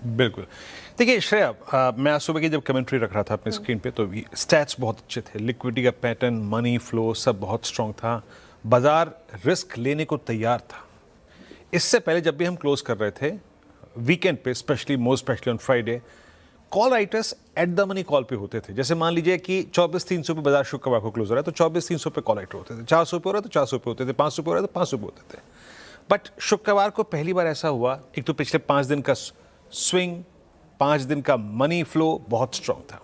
बिल्कुल। देखिए श्रेया, मैं आज सुबह की जब कमेंट्री रख रहा था अपनी स्क्रीन पे तो स्टैट्स बहुत अच्छे थे, लिक्विडिटी का पैटर्न, मनी फ्लो सब बहुत स्ट्रांग था, बाजार रिस्क लेने को तैयार था। इससे पहले जब भी हम क्लोज कर रहे थे वीकेंड पे, specially most specially on Friday, call writers at the money call पे होते थे। जैसे मान लीजिए कि 24,300 पे बाजार शुक्रवार को क्लोज हो रहा है तो 24,300 पे कॉल राइटर होते थे, 400 पे हो रहा है तो 400 पे होते थे, 500 पे हो रहा है तो 500 पे होते थे। बट शुक्रवार को पहली बार ऐसा हुआ, एक तो पिछले 5 दिन का स्विंग, 5 दिन का मनी फ्लो बहुत स्ट्रांग था।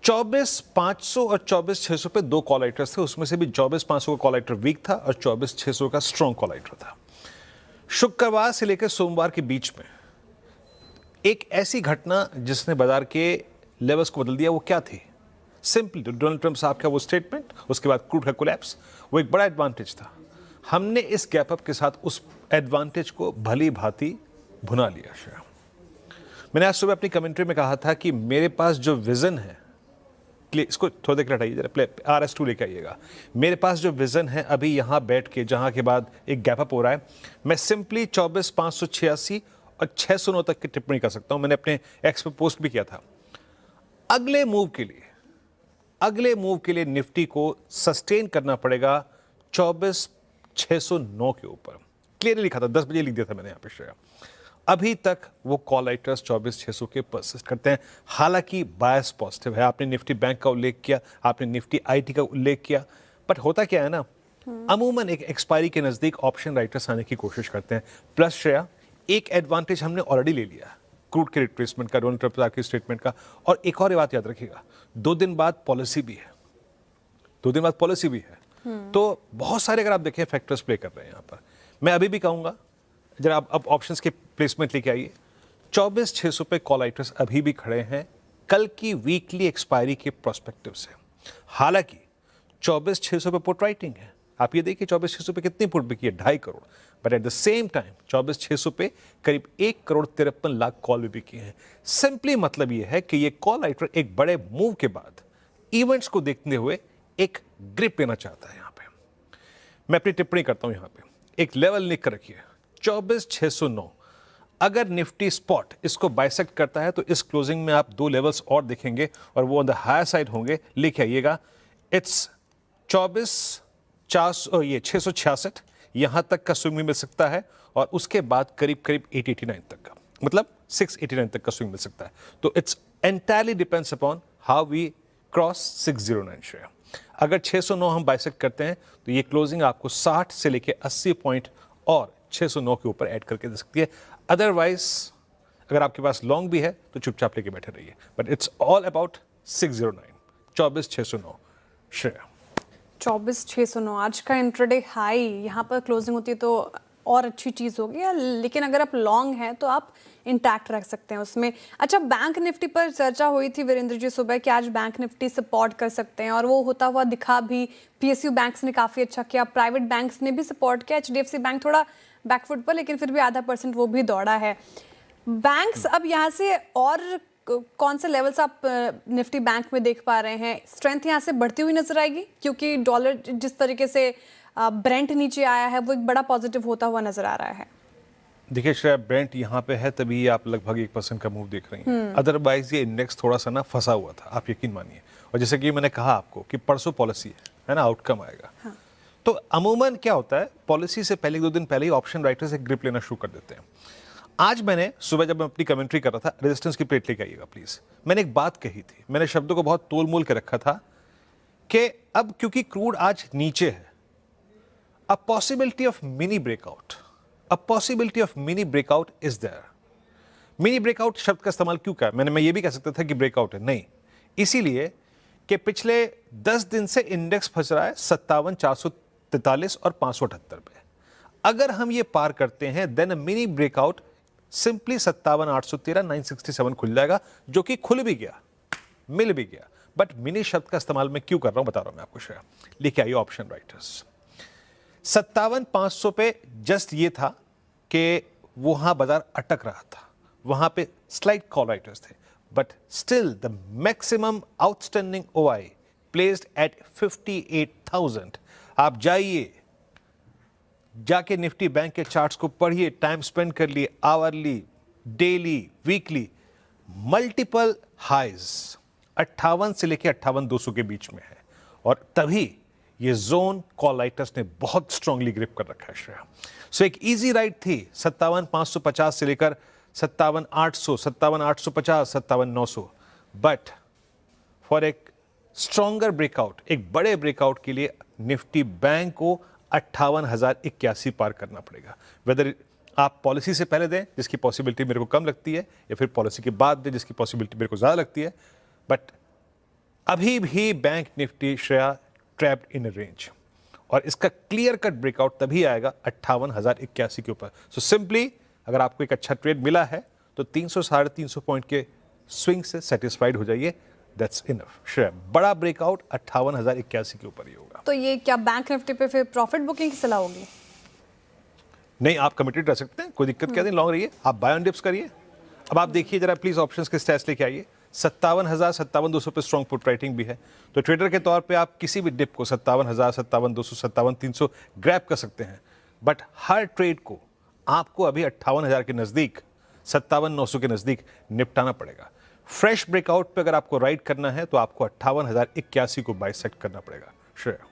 24,500 और 24,600 पे दो कॉल राइटर्स थे, उसमें से भी 24,500 का कॉल राइटर वीक था और 24,600 का स्ट्रांग कॉल राइटर था। शुक्रवार से लेकर सोमवार के बीच में एक ऐसी घटना जिसने बाजार के लेवल्स को बदल दिया, वो क्या थी? सिंपली डोनाल्ड ट्रंप साहब का वो स्टेटमेंट, उसके बाद क्रूड का कोलैप्स, वो एक बड़ा एडवांटेज था। हमने इस गैप अप के साथ उस एडवांटेज को भली भांति भुना लिया। श्रेया, मैंने आज सुबह अपनी कमेंट्री में कहा था कि मेरे पास जो विजन है, इसको थोड़ा देर हटाइए जरा, RS2 लेके आइएगा। मेरे पास जो विजन है अभी यहाँ बैठ के, जहाँ के बाद एक गैप अप हो रहा है, मैं सिंपली 24,586 और 609 तक की टिप्पणी कर सकता हूँ। मैंने अपने एक्स पे पोस्ट भी किया था। अगले मूव के लिए निफ्टी को सस्टेन करना पड़ेगा 24,609 के ऊपर। क्लियरली लिखा था, 10 बजे लिख दिया था मैंने यहाँ पे श्रेया। अभी तक वो कॉल राइटर्स 24,600 के परसिस्ट करते हैं, हालांकि बायस पॉजिटिव है। आपने निफ्टी बैंक का उल्लेख किया, आपने निफ्टी IT का उल्लेख किया, बट होता क्या है ना, अमूमन एक एक्सपायरी के नजदीक ऑप्शन राइटर्स आने की कोशिश करते हैं। प्लस श्रेया, एक एडवांटेज हमने ऑलरेडी ले लिया, क्रूड के रिट्रेसमेंट का, डोनाल्ड ट्रंप की स्टेटमेंट का। और एक और बात याद रखिएगा, 2 दिन बाद पॉलिसी भी है, 2 दिन बाद पॉलिसी भी है। तो बहुत सारे अगर आप देखें फैक्टर्स प्ले कर रहे हैं यहाँ पर। मैं अभी भी कहूँगा जरा आप अब ऑप्शंस के प्लेसमेंट लेके आइए। 24,600 पे कॉल राइटर्स अभी भी खड़े हैं कल की वीकली एक्सपायरी के प्रोस्पेक्टिव से। हालांकि 24,600 पे पुट राइटिंग है, आप ये देखिए 24,600 पे कितनी पुट बिकी है, 2.5 crore. But at the same time 24,600 पे करीब 1,53,00,000 कॉल भी बिकी हैं। सिंपली मतलब ये है कि ये कॉल राइटर एक बड़े मूव के बाद इवेंट्स को देखते हुए एक ग्रिप लेना चाहता है। यहाँ पे मैं अपनी टिप्पणी करता हूं, यहाँ पे एक लेवल लिख कर रखिए, 24,609। अगर निफ्टी स्पॉट इसको बाइसेक्ट करता है तो इस क्लोजिंग में आप 2 लेवल्स और देखेंगे और वो ऑन द हायर साइड होंगे। लिख आइएगा, इट्स 24,400, ये 666 यहां तक का स्विंग मिल सकता है और उसके बाद करीब 889 तक का, मतलब 689 तक का स्विंग मिल सकता है। तो it's entirely depends upon how we cross 609 share. अगर 609 हम बाइसेक्ट करते हैं तो ये क्लोजिंग आपको 60 से लेके 80 पॉइंट और 609 के ऊपर ऐड करके दे सकती है। अदरवाइज अगर आपके पास लॉन्ग भी है तो चुपचाप लेके बैठे रहिए। But it's all about 609, 24,609 Shreya. 24,609 आज का इंट्राडे हाई, यहाँ पर क्लोजिंग होती है तो और अच्छी चीज़ होगी। लेकिन अगर आप लॉन्ग हैं तो आप इंटैक्ट रख सकते हैं उसमें। अच्छा, बैंक निफ्टी पर चर्चा हुई थी वीरेंद्र जी सुबह कि आज बैंक निफ्टी सपोर्ट कर सकते हैं और वो होता हुआ दिखा भी। PSU बैंक्स ने काफ़ी अच्छा किया, प्राइवेट बैंक्स ने भी सपोर्ट किया। HDFC बैंक थोड़ा बैकफुट पर, लेकिन फिर भी आधा % वो भी दौड़ा है। बैंक्स अब यहाँ से और कौन से लेवल्स आप निफ्टी बैंक में देख पा रहे हैं? स्ट्रेंथ यहाँ से बढ़ती हुई नजर आएगी क्योंकि डॉलर जिस तरीके से ब्रेंट नीचे आया है वो एक बड़ा पॉजिटिव होता हुआ नजर आ रहा है। देखिए श्रेया, ब्रेंट यहाँ पे है तभी आप लगभग 1% का मूव देख रही हैं। अदरवाइज ये इंडेक्स थोड़ा सा ना फंसा हुआ था, आप यकीन मानिए। और जैसे कि मैंने कहा आपको कि परसों पॉलिसी है ना, आउटकम आएगा। हाँ। तो अमूमन क्या होता है, पॉलिसी से पहले 2 दिन पहले ही ऑप्शन राइटर्स एक ग्रिप लेना शुरू कर देते हैं। आज मैंने सुबह जब मैं अपनी कमेंट्री कर रहा था, रेजिस्टेंस की प्लेट लेके आइएगा प्लीज, मैंने एक बात कही थी, मैंने शब्दों को बहुत तोल मोल के रखा था कि अब क्योंकि क्रूड आज नीचे है, a possibility of mini breakout, a possibility of mini breakout is there. Mini breakout शब्द का इस्तेमाल क्यों किया? मैं ये भी कह सकता था कि ब्रेकआउट है, नहीं, इसीलिए कि पिछले 10 दिन से इंडेक्स फंस रहा है 57,443 और 578 पे। अगर हम ये पार करते हैं देन मिनी ब्रेकआउट सिंपली 57,813 967 खुल जाएगा, जो कि खुल भी गया, मिल भी गया। बट मिनी शब्द का इस्तेमाल मैं क्यों कर रहा हूं बता रहा हूं मैं आपको श्रेया। लिखे आइए ऑप्शन राइटर्स, 57,500 पे जस्ट ये था कि वहां बाजार अटक रहा था, वहां पे स्लाइट कॉल राइटर्स थे, but still the maximum outstanding OI placed at 58,000। आप जाइए, जाके निफ्टी बैंक के चार्ट्स को पढ़िए, टाइम स्पेंड कर लिए, hourly daily weekly multiple highs 58 से लेकर 58,200 के बीच में है और तभी ये जोन कॉल राइटर्स ने बहुत स्ट्रांगली ग्रिप कर रखा है श्रेया। सो एक इजी राइड थी 57,550 से लेकर 57,800, 57,850, 57,900, बट फॉर एक स्ट्रॉन्गर ब्रेकआउट, एक बड़े ब्रेकआउट के लिए निफ्टी बैंक को 58,081 पार करना पड़ेगा। वेदर आप पॉलिसी से पहले दें जिसकी पॉसिबिलिटी मेरे को कम लगती है या फिर पॉलिसी के बाद दें जिसकी पॉसिबिलिटी मेरे को ज़्यादा लगती है, बट अभी भी bank Nifty Shreya trapped in range और इसका क्लियर कट ब्रेकआउट तभी आएगा 58,081 के ऊपर। सो सिंपली अगर आपको एक अच्छा ट्रेड मिला है तो 300 साढ़े 300 पॉइंट के स्विंग से सेटिस्फाइड हो जाइए, दैट्स इनफ श्रेया। बड़ा ब्रेकआउट 58,081 के ऊपर ही होगा। तो ये क्या बैंक निफ्टी पे फिर प्रॉफिट बुकिंग की सलाह होगी? नहीं, आप कमिटेड रह सकते हैं, कोई दिक्कत क्या नहीं, लॉन्ग रहिए, आप बाय ऑन डिप्स करिए। अब आप देखिए जरा प्लीज ऑप्शंस के स्टैट्स लेके आइए। 57,000, 57,200 पे स्ट्रॉन्ग पुट राइटिंग भी है, तो ट्रेडर के तौर पे आप किसी भी डिप को 57,000, 57,200, 57,300 ग्रैब कर सकते हैं, बट हर ट्रेड को आपको अभी 58,000 के नजदीक, 57,900 के नजदीक निपटाना पड़ेगा। फ्रेश ब्रेकआउट पे अगर आपको राइड करना है तो आपको 58,081 को बाय सेट करना पड़ेगा श्रेया।